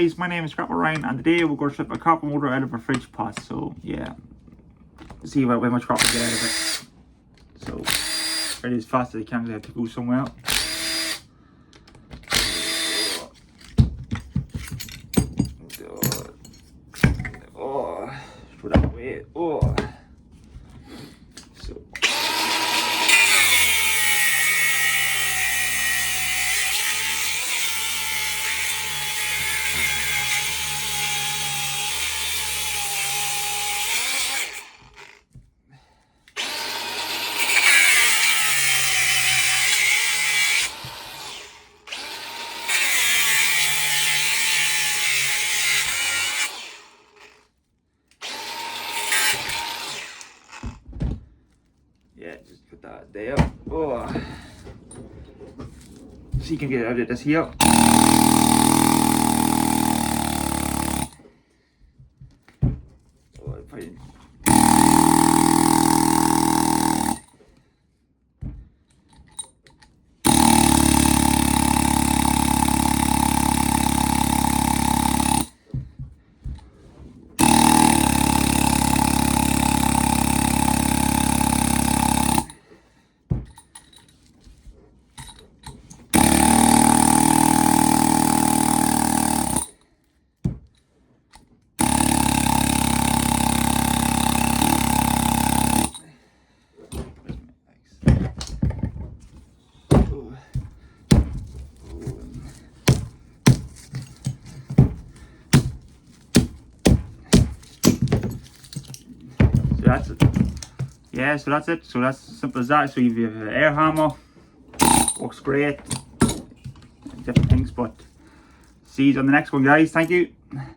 guys, my name is Scrapper Ryan, and today we're going to strip a copper motor out of a fridge pot. So yeah, see how much copper we get out of it. So ready as fast as I can because I have to go somewhere. Oh, throw that away. Oh. So. Yeah, just put that there. Oh. So you can get out of this here. Oh, fine. That's it. Yeah, so that's it. So that's simple as that. So you have an air hammer, works great, different things. But see you on the next one, guys. Thank you.